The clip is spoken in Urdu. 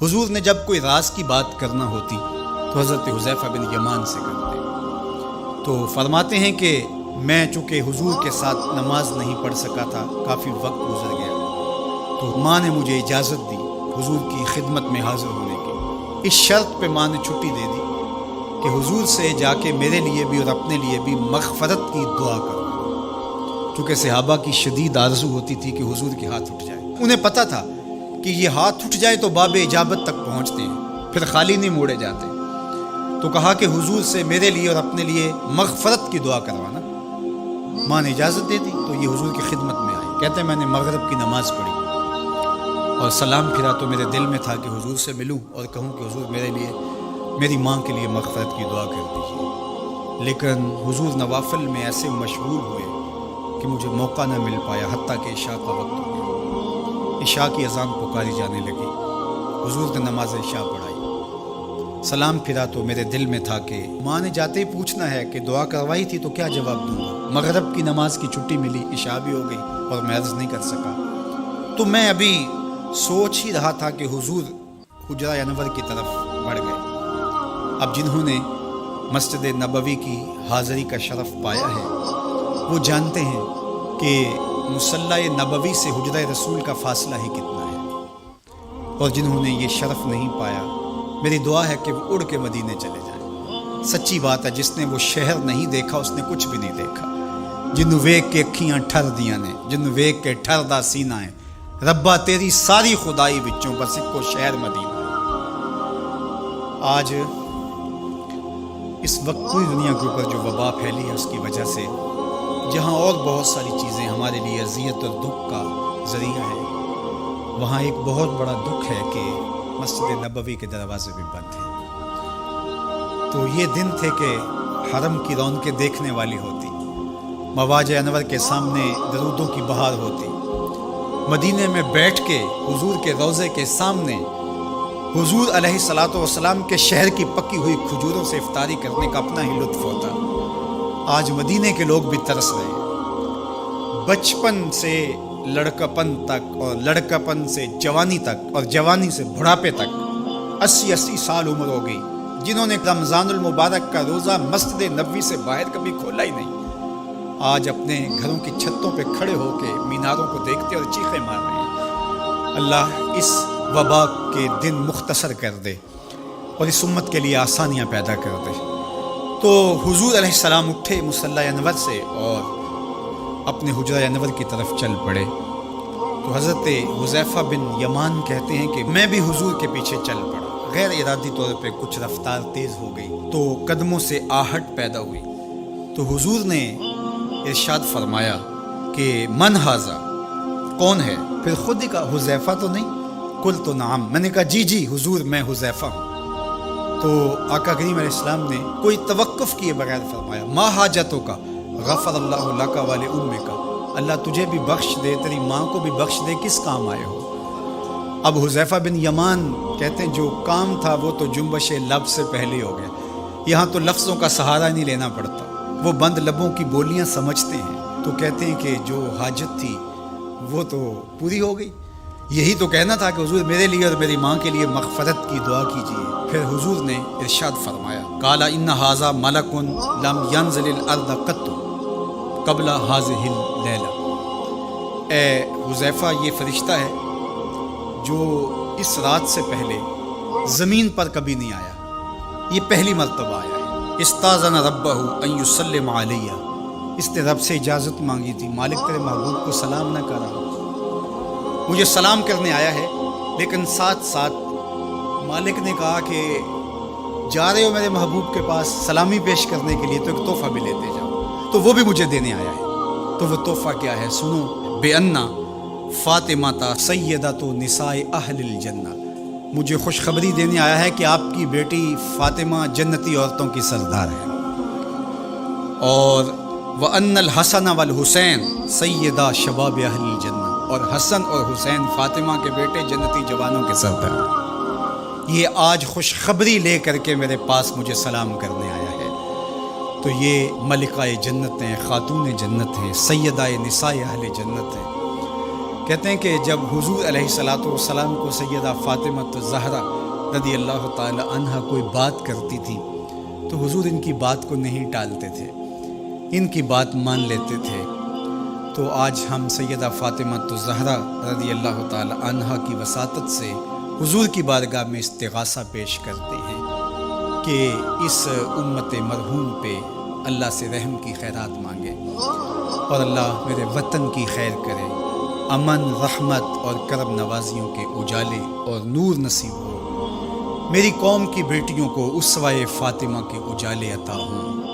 حضور نے جب کوئی راز کی بات کرنا ہوتی تو حضرت حذیفہ بن یمان سے کرتے، تو فرماتے ہیں کہ میں چونکہ حضور کے ساتھ نماز نہیں پڑھ سکا تھا، کافی وقت گزر گیا، تو ماں نے مجھے اجازت دی حضور کی خدمت میں حاضر ہونے کی۔ اس شرط پہ ماں نے چھٹی دے دی کہ حضور سے جا کے میرے لیے بھی اور اپنے لیے بھی مغفرت کی دعا کرو، کیونکہ صحابہ کی شدید آرزو ہوتی تھی کہ حضور کے ہاتھ اٹھ جائے۔ انہیں پتہ تھا کہ یہ ہاتھ اٹھ جائے تو باب اجابت تک پہنچتے ہیں، پھر خالی نہیں موڑے جاتے۔ تو کہا کہ حضور سے میرے لیے اور اپنے لیے مغفرت کی دعا کروانا۔ ماں نے اجازت دے دی تو یہ حضور کی خدمت میں آئے۔ کہتے ہیں میں نے مغرب کی نماز پڑھی اور سلام پھرا تو میرے دل میں تھا کہ حضور سے ملوں اور کہوں کہ حضور میرے لیے، میری ماں کے لیے مغفرت کی دعا کر دیجیے، لیکن حضور نوافل میں ایسے مشغول ہوئے کہ مجھے موقع نہ مل پایا، حتیٰ کہ عشاء کا وقت ہو گیا۔ عشاء کی اذان پکاری جانے لگی، حضور نے نماز عشاء پڑھائی، سلام پھرا تو میرے دل میں تھا کہ ماں نے جاتے ہی پوچھنا ہے کہ دعا کروائی تھی تو کیا جواب دوں گا۔ مغرب کی نماز کی چھٹی ملی، عشاء بھی ہو گئی اور میں عرض نہیں کر سکا۔ تو میں ابھی سوچ ہی رہا تھا کہ حضور حجرہ انور کی طرف بڑھ گئے۔ اب جنہوں نے مسجد نبوی کی حاضری کا شرف پایا ہے وہ جانتے ہیں کہ مصلی نبوی سے حجرہ رسول کا فاصلہ ہی کتنا ہے، اور جنہوں نے یہ شرف نہیں پایا میری دعا ہے کہ وہ اڑ کے مدینے چلے جائیں۔ سچی بات ہے، جس نے وہ شہر نہیں دیکھا اس نے کچھ بھی نہیں دیکھا۔ جنوں ویکھ کے اکھیاں ٹھر دیاں نے، جنوں ویکھ کے ٹھردا سینہ ہے، ربا تیری ساری خدائی وچوں بس اکو شہر مدینہ۔ آج اس وقت پوری دنیا کے اوپر جو وبا پھیلی ہے اس کی وجہ سے جہاں اور بہت ساری چیزیں ہمارے لیے اذیت اور دکھ کا ذریعہ ہے، وہاں ایک بہت بڑا دکھ ہے کہ مسجد نبوی کے دروازے بھی بند ہیں۔ تو یہ دن تھے کہ حرم کی رونقیں دیکھنے والی ہوتی، مواج انور کے سامنے درودوں کی بہار ہوتی، مدینے میں بیٹھ کے حضور کے روضے کے سامنے حضور علیہ الصلوۃ والسلام کے شہر کی پکی ہوئی کھجوروں سے افطاری کرنے کا اپنا ہی لطف ہوتا۔ آج مدینے کے لوگ بھی ترس رہے ہیں، بچپن سے لڑکپن تک اور لڑکپن سے جوانی تک اور جوانی سے بڑھاپے تک 80 سال عمر ہو گئی، جنہوں نے رمضان المبارک کا روزہ مسجد نبوی سے باہر کبھی کھولا ہی نہیں، آج اپنے گھروں کی چھتوں پہ کھڑے ہو کے میناروں کو دیکھتے اور چیخیں مار رہے ہیں۔ اللہ اس وبا کے دن مختصر کر دے اور اس امت کے لیے آسانیاں پیدا کر دے۔ تو حضور علیہ السلام اٹھے مصلی انور سے اور اپنے حجرہ انور کی طرف چل پڑے۔ تو حضرت حذیفہ بن یمان کہتے ہیں کہ میں بھی حضور کے پیچھے چل پڑا، غیر ارادی طور پہ کچھ رفتار تیز ہو گئی تو قدموں سے آہٹ پیدا ہوئی۔ تو حضور نے ارشاد فرمایا کہ من ھذا، کون ہے؟ پھر خود ہی کہا حذیفہ تو نہیں؟ قلت نعم، میں نے کہا جی جی حضور میں حذیفہ ہوں۔ تو آقا کریم علیہ السلام نے کوئی توقف کیے بغیر فرمایا ما حاجتوں کا غفر اللہ لک ولی امک، اللہ تجھے بھی بخش دے، تیری ماں کو بھی بخش دے، کس کام آئے ہو؟ اب حذیفہ بن یمان کہتے ہیں جو کام تھا وہ تو جنبش لب سے پہلے ہو گیا، یہاں تو لفظوں کا سہارا نہیں لینا پڑتا، وہ بند لبوں کی بولیاں سمجھتے ہیں، تو کہتے ہیں کہ جو حاجت تھی وہ تو پوری ہو گئی، یہی تو کہنا تھا کہ حضور میرے لیے اور میری ماں کے لیے مغفرت کی دعا کیجیے۔ پھر حضور نے ارشاد فرمایا قال ان ھذا ملک لم ینزل الارض قط قبل هذه اللیلہ، اے حذیفہ یہ فرشتہ ہے جو اس رات سے پہلے زمین پر کبھی نہیں آیا، یہ پہلی مرتبہ آیا ہے۔ استاذن ربہ ان یسلم علیہ، اس نے رب سے اجازت مانگی تھی، مالک تیرے محبوب کو سلام نہ کرا، مجھے سلام کرنے آیا ہے، لیکن ساتھ ساتھ مالک نے کہا کہ جا رہے ہو میرے محبوب کے پاس سلامی پیش کرنے کے لیے تو ایک تحفہ بھی لیتے جاؤ، تو وہ بھی مجھے دینے آیا ہے۔ تو وہ تحفہ کیا ہے سنو، بے انا فاطمہ تا سیدۃ نساء اہل الجنہ، مجھے خوشخبری دینے آیا ہے کہ آپ کی بیٹی فاطمہ جنتی عورتوں کی سردار ہے، اور وَأَنَّ الْحَسَنَ وَالْحُسَيْنَ سَيِّدَا شَبَابِ أَهْلِ الْجَنَّةِ، اور حسن اور حسین فاطمہ کے بیٹے جنتی جوانوں کے سردار ہیں۔ یہ آج خوشخبری لے کر کے میرے پاس مجھے سلام کرنے آیا ہے۔ تو یہ ملکہ جنت ہیں، خاتون جنت ہیں، سیدہ نساء اہل جنت ہیں۔ کہتے ہیں کہ جب حضور علیہ الصلاۃ والسلام کو سیدہ فاطمہ الزہرا رضی اللہ تعالی عنہا کوئی بات کرتی تھی تو حضور ان کی بات کو نہیں ٹالتے تھے، ان کی بات مان لیتے تھے۔ تو آج ہم سیدہ فاطمہ الزہرا رضی اللہ تعالی عنہا کی وساطت سے حضور کی بارگاہ میں استغاثہ پیش کرتے ہیں کہ اس امت مرحوم پہ اللہ سے رحم کی خیرات مانگے اور اللہ میرے وطن کی خیر کرے، امن، رحمت اور کرم نوازیوں کے اجالے اور نور نصیب ہو، میری قوم کی بیٹیوں کو اسوہ فاطمہ کے اجالے عطا ہوں۔